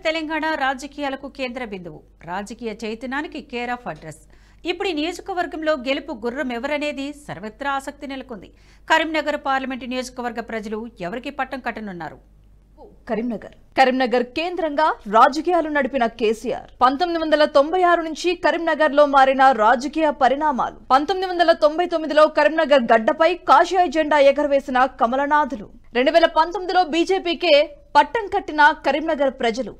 తెలంగాణ రాజకీయాలకు కేంద్ర బిందువు, రాజకీయ చైతన్యానికి కేర్ ఆఫ్ అడ్రస్. ఇప్పుడు ఈ నియోజకవర్గంలో గెలుపు గుర్రం ఎవరనేది సర్వత్రా ఆసక్తి నెలకొంది. కరీంనగర్ పార్లమెంటు నియోజకవర్గ ప్రజలు ఎవరికి పట్టం కట్టనున్నారు? కరీంనగర్ కేంద్రంగా రాజకీయాలు నడిపిన కేసీఆర్ 1996 నుంచి కరీంనగర్ లో మారిన రాజకీయ పరిణామాలు. 1999లో కరీంనగర్ గడ్డపై కాషాయ జెండా ఎగరవేసిన కమలనాథులు. 2019లో బీజేపీకే పట్టం కట్టిన కరీంనగర్ ప్రజలు.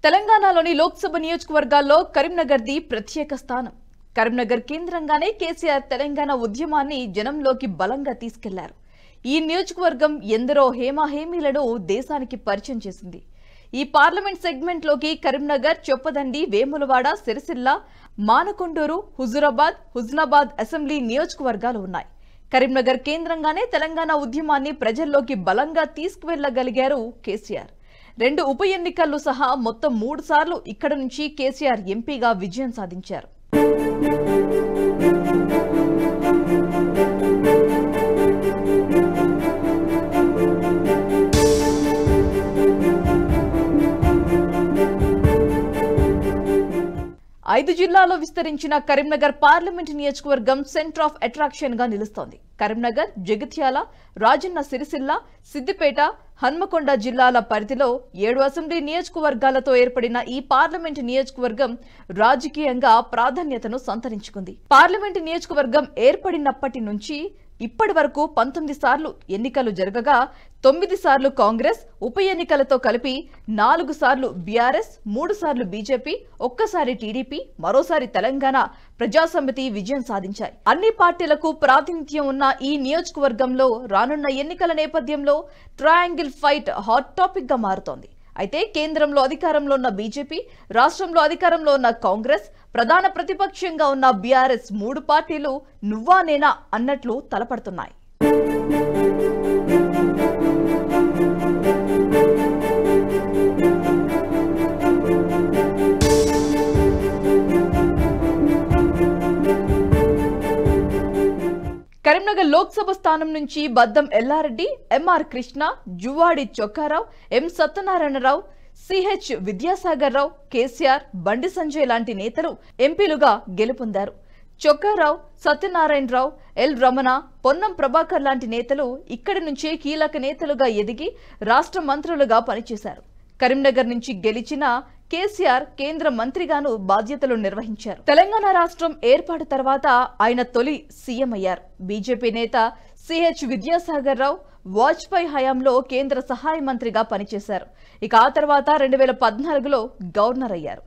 తెలంగాణలోని లోక్సభ నియోజకవర్గాల్లో కరీంనగర్ది ప్రత్యేక స్థానం. కరీంనగర్ కేంద్రంగానే కేసీఆర్ తెలంగాణ ఉద్యమాన్ని జనంలోకి బలంగా తీసుకెళ్లారు. ఈ నియోజకవర్గం ఎందరో హేమాహేమీలను దేశానికి పరిచయం చేసింది. ఈ పార్లమెంట్ సెగ్మెంట్ లోకి కరీంనగర్, చొప్పదండి, వేములవాడ, సిరిసిల్ల, మానకొండూరు, హుజురాబాద్ అసెంబ్లీ నియోజకవర్గాలు ఉన్నాయి. కరీంనగర్ కేంద్రంగానే తెలంగాణ ఉద్యమాన్ని ప్రజల్లోకి బలంగా తీసుకువెళ్లగలిగారు కేసీఆర్. 2 ఉప ఎన్నికల్లో సహా మొత్తం 3 సార్లు ఇక్కడ నుంచి కేసీఆర్ ఎంపీగా విజయం సాధించారు. ఐదు జిల్లాల్లో విస్తరించిన కరీంనగర్ పార్లమెంట్ నియోజకవర్గం సెంటర్ ఆఫ్ అట్రాక్షన్ గా నిలుస్తోంది. కరీంనగర్, జగిత్యాల, రాజన్న సిరిసిల్ల, సిద్దిపేట, హన్మకొండ జిల్లాల పరిధిలో 7 అసెంబ్లీ నియోజకవర్గాలతో ఏర్పడిన ఈ పార్లమెంట్ నియోజకవర్గం రాజకీయంగా ప్రాధాన్యతను సంతరించుకుంది. పార్లమెంట్ నియోజకవర్గం ఏర్పడినప్పటి నుంచి ఇప్పటి వరకు 19 సార్లు ఎన్నికలు జరగగా 9 సార్లు కాంగ్రెస్, ఉప ఎన్నికలతో కలిపి 4 సార్లు బీఆర్ఎస్, 3 సార్లు బీజేపీ, ఒక్కసారి టీడీపీ, మరోసారి తెలంగాణ ప్రజాసమితి విజయం సాధించాయి. అన్ని పార్టీలకు ప్రాతినిధ్యం ఉన్న ఈ నియోజకవర్గంలో రానున్న ఎన్నికల నేపథ్యంలో ట్రయాంగిల్ ఫైట్ హాట్ టాపిక్ గా మారుతోంది. అయితే కేంద్రంలో అధికారంలో ఉన్న బీజేపీ, రాష్ట్రంలో అధికారంలో ఉన్న కాంగ్రెస్, ప్రధాన ప్రతిపక్షంగా ఉన్న బీఆర్ఎస్ 3 పార్టీలు నువ్వా నేనా అన్నట్లు తలపడుతున్నాయి. కరీంనగర్ లోక్సభ స్థానం నుంచి బద్దం ఎల్లారెడ్డి, ఎంఆర్ కృష్ణ, జువాడి చొక్కారావు, ఎం సత్యనారాయణరావు, సిహెచ్ విద్యాసాగర్ రావు, కేసీఆర్, బండి సంజయ్ లాంటి నేతలు ఎంపీలుగా గెలుపొందారు. చొక్కారావు, సత్యనారాయణరావు, ఎల్ రమణ, పొన్నం ప్రభాకర్ లాంటి నేతలు ఇక్కడి నుంచే కీలక నేతలుగా ఎదిగి రాష్ట్ర మంత్రులుగా పనిచేశారు. కరీంనగర్ నుంచి గెలిచిన కేసీఆర్ కేంద్ర మంత్రిగాను బాధ్యతలు నిర్వహించారు. తెలంగాణ రాష్ట్రం ఏర్పాటు తర్వాత ఆయన తొలి సీఎం అయ్యారు. బీజేపీ నేత సిహెచ్ విద్యాసాగర్ రావు వాజ్పేయి హయాంలో కేంద్ర సహాయ మంత్రిగా పనిచేశారు. ఇక ఆ తర్వాత 2014లో గవర్నర్ అయ్యారు.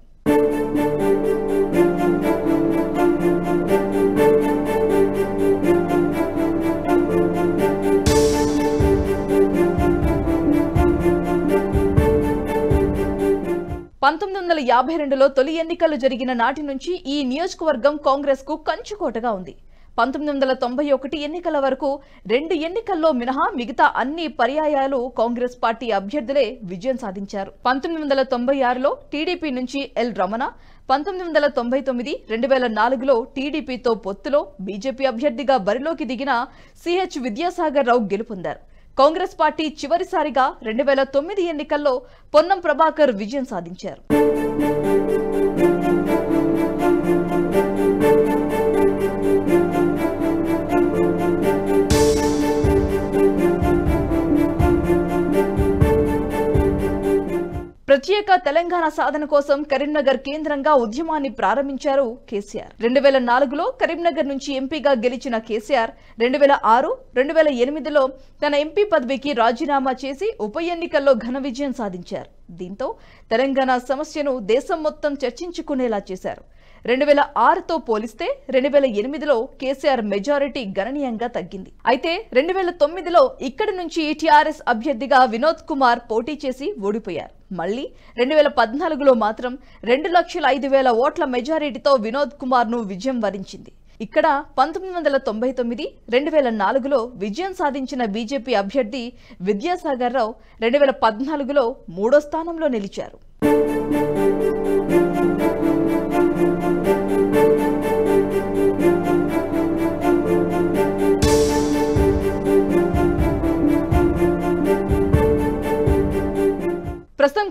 పంతొమ్మిది 1952లో తొలి ఎన్నికలు జరిగిన నాటి నుంచి ఈ నియోజకవర్గం కాంగ్రెస్ కు కంచుకోటగా ఉంది. 1991 ఎన్నికల వరకు 2 ఎన్నికల్లో మినహా మిగతా అన్ని పర్యాయాలు కాంగ్రెస్ పార్టీ అభ్యర్థులే విజయం సాధించారు. 1996లో టీడీపీ నుంచి ఎల్ రమణ, 1999, 2004లో టీడీపీతో పొత్తులో బీజేపీ అభ్యర్థిగా బరిలోకి దిగిన సిహెచ్ విద్యాసాగర్ రావు గెలుపొందారు. కాంగ్రెస్ పార్టీ చివరిసారిగా 2009 ఎన్నికల్లో పొన్నం ప్రభాకర్ విజయం సాధించారు. ప్రత్యేక తెలంగాణ సాధన కోసం కరీంనగర్ కేంద్రంగా ఉద్యమాన్ని ప్రారంభించారు కేసీఆర్. 2004లో కరీంనగర్ నుంచి ఎంపీగా గెలిచిన కేసీఆర్ 2006, 2008లో తన ఎంపీ పదవికి రాజీనామా చేసి ఉప ఎన్నికల్లో ఘన విజయం సాధించారు. దీంతో తెలంగాణ సమస్యను దేశం మొత్తం చర్చించుకునేలా చేశారు. 2006తో పోలిస్తే 2008లో కేసీఆర్ మెజారిటీ గణనీయంగా తగ్గింది. అయితే 2009లో ఇక్కడి నుంచి టీఆర్ఎస్ అభ్యర్థిగా వినోద్ కుమార్ పోటీ చేసి ఓడిపోయారు. మళ్లీ 2014లో మాత్రం 2,05,000 ఓట్ల మెజారిటీతో వినోద్ కుమార్ ను విజయం వరించింది. ఇక్కడ 1999, 2004లో విజయం సాధించిన బీజేపీ అభ్యర్థి విద్యాసాగర్ రావు 2014లో 3వ స్థానంలో నిలిచారు.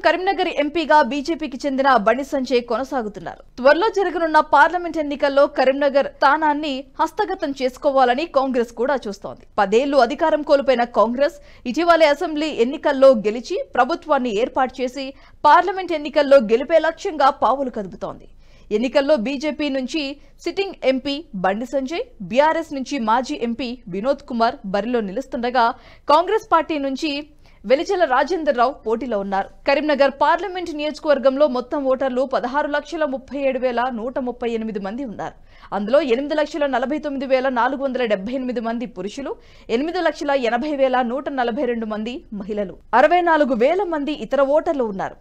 కరీంనగర్ ఎంపీగా బీజేపీకి చెందిన బండి సంజయ్ కొనసాగుతున్నారు. త్వరలో జరగనున్న పార్లమెంట్ ఎన్నికల్లో కరీంనగర్ స్థానాన్ని హస్తగతం చేసుకోవాలని కాంగ్రెస్ కూడా చూస్తోంది. 10 ఏళ్లు అధికారం కోల్పోయిన కాంగ్రెస్ ఇటీవలే అసెంబ్లీ ఎన్నికల్లో గెలిచి ప్రభుత్వాన్ని ఏర్పాటు చేసి పార్లమెంట్ ఎన్నికల్లో గెలిపే లక్ష్యంగా పావులు కదుపుతోంది. ఎన్నికల్లో బీజేపీ నుంచి sitting MP Bandi Sanjay, BRS నుంచి మాజీ ఎంపీ వినోద్ కుమార్ బరిలో నిలుస్తుండగా కాంగ్రెస్ పార్టీ నుంచి వెలిచెల రాజేందర్ రావు పోటీలో ఉన్నారు. కరీంనగర్ పార్లమెంట్ నియోజకవర్గంలో మొత్తం ఓటర్లు 16,37,138 మంది ఉన్నారు. అందులో 8,49,478 మంది పురుషులు, 8,80,142 మంది మహిళలు, 64,000 మంది ఇతర ఓటర్లు ఉన్నారు.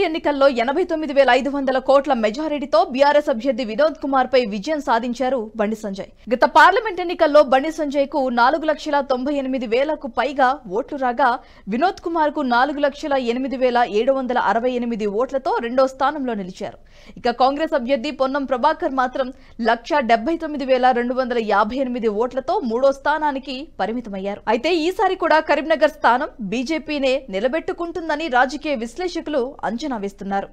ఎన్నికల్లో 89,500 కోట్ల మెజారిటీతో బీఆర్ఎస్ అభ్యర్థి వినోద్ కుమార్ పై విజయం సాధించారు బండి సంజయ్. గత పార్లమెంట్ ఎన్నికల్లో బండి సంజయ్ కు 4,98,000కు పైగా ఓట్లు రాగా వినోద్ కుమార్ కు 4,08,768 ఓట్లతో రెండో స్థానంలో నిలిచారు. ఇక కాంగ్రెస్ అభ్యర్థి పొన్నం ప్రభాకర్ మాత్రం 1,79,258 ఓట్లతో మూడో స్థానానికి పరిమితమయ్యారు. అయితే ఈసారి కూడా కరీంనగర్ స్థానం బీజేపీనే నిలబెట్టుకుంటుందని రాజకీయ విశ్లేషకులు అంచనా వేస్తున్నారు.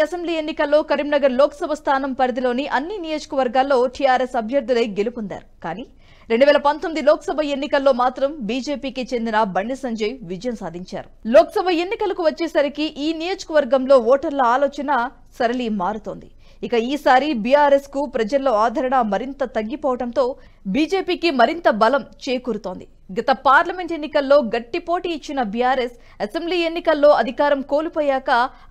అసెంబ్లీ ఎన్నికల్లో కరీంనగర్ లోక్సభ స్థానం పరిధిలోని అన్ని నియోజకవర్గాల్లో టీఆర్ఎస్ అభ్యర్థులే గెలుపొందారు. కానీ 2019 లోక్సభ ఎన్నికల్లో మాత్రం బీజేపీకి చెందిన బండి సంజయ్ విజయం సాధించారు. లోక్సభ ఎన్నికలకు వచ్చేసరికి ఈ నియోజకవర్గంలో ఓటర్ల ఆలోచన సరళి మారుతోంది. ఇక ఈసారి బీఆర్ఎస్ కు ప్రజల్లో ఆదరణ మరింత తగ్గిపోవడంతో బీజేపీకి మరింత బలం చేకూరుతోంది. గత పార్లమెంట్ ఎన్నికల్లో గట్టి పోటీ ఇచ్చిన బీఆర్ఎస్ అసెంబ్లీ ఎన్నికల్లో అధికారం కోల్పోయాక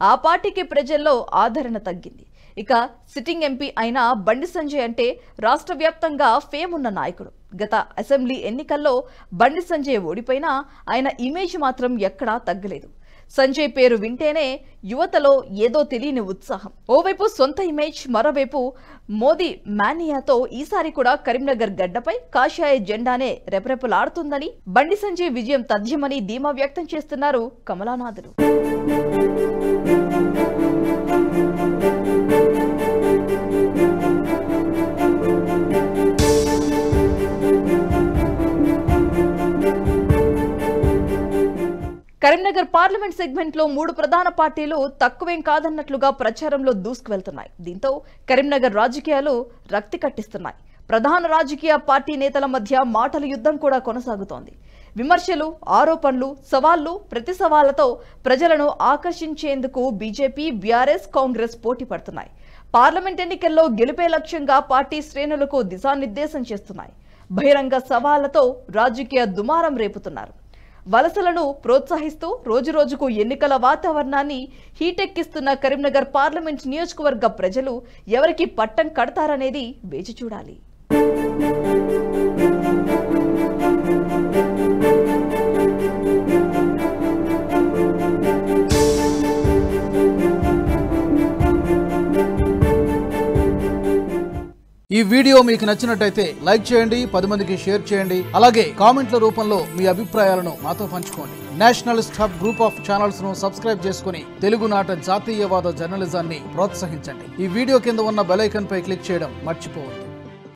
ఆ పార్టీకి ప్రజల్లో ఆదరణ తగ్గింది. ఇక సిట్టింగ్ ఎంపీ అయిన బండి సంజయ్ అంటే రాష్ట్ర వ్యాప్తంగా ఫేమ్ ఉన్న నాయకుడు. గత అసెంబ్లీ ఎన్నికల్లో బండి సంజయ్ ఓడిపోయినా ఆయన ఇమేజ్ మాత్రం ఎక్కడా తగ్గలేదు. సంజయ్ పేరు వింటేనే యువతలో ఏదో తెలియని ఉత్సాహం. ఓవైపు సొంత ఇమేజ్, మరోవైపు మోదీ మానియాతో ఈసారి కూడా కరీంనగర్ గడ్డపై కాషాయ జెండానే రెపరెపలాడుతుందని, బండి సంజయ్ విజయం తథ్యమని ధీమా వ్యక్తం చేస్తున్నారు కమలానాథులు. కరీంనగర్ పార్లమెంట్ సెగ్మెంట్ లో 3 ప్రధాన పార్టీలు తక్కువేం కాదన్నట్లుగా ప్రచారంలో దూసుకువెళ్తున్నాయి. దీంతో కరీంనగర్ రాజకీయాలు రక్తి కట్టిస్తున్నాయి. ప్రధాన రాజకీయ పార్టీ నేతల మధ్య మాటల యుద్ధం కూడా కొనసాగుతోంది. విమర్శలు, ఆరోపణలు, సవాళ్లు, ప్రతి సవాళ్లతో ప్రజలను ఆకర్షించేందుకు బీజేపీ, బీఆర్ఎస్, కాంగ్రెస్ పోటీ పడుతున్నాయి. పార్లమెంట్ ఎన్నికల్లో గెలిపే లక్ష్యంగా పార్టీ శ్రేణులకు దిశానిర్దేశం చేస్తున్నాయి. బహిరంగ సవాళ్లతో రాజకీయ దుమారం రేపుతున్నారు. వలసలను ప్రోత్సహిస్తూ రోజురోజుకు ఎన్నికల వాతావరణాన్ని హీటెక్కిస్తున్న కరీంనగర్ పార్లమెంట్ నియోజకవర్గ ప్రజలు ఎవరికి పట్టం కడతారనేది వేచి చూడాలి. ఈ వీడియో మీకు నచ్చినట్టయితే లైక్ చేయండి, 10 మందికి షేర్ చేయండి. అలాగే కామెంట్ల రూపంలో మీ అభిప్రాయాలను మాతో పంచుకోండి. Nationalist hub group of channels ను సబ్స్క్రైబ్ చేసుకుని తెలుగునాట జాతీయవాద జర్నలిజాన్ని ప్రోత్సహించండి. ఈ వీడియో కింద ఉన్న బెల్ ఐకాన్ పై క్లిక్ చేయడం మర్చిపోవద్దు.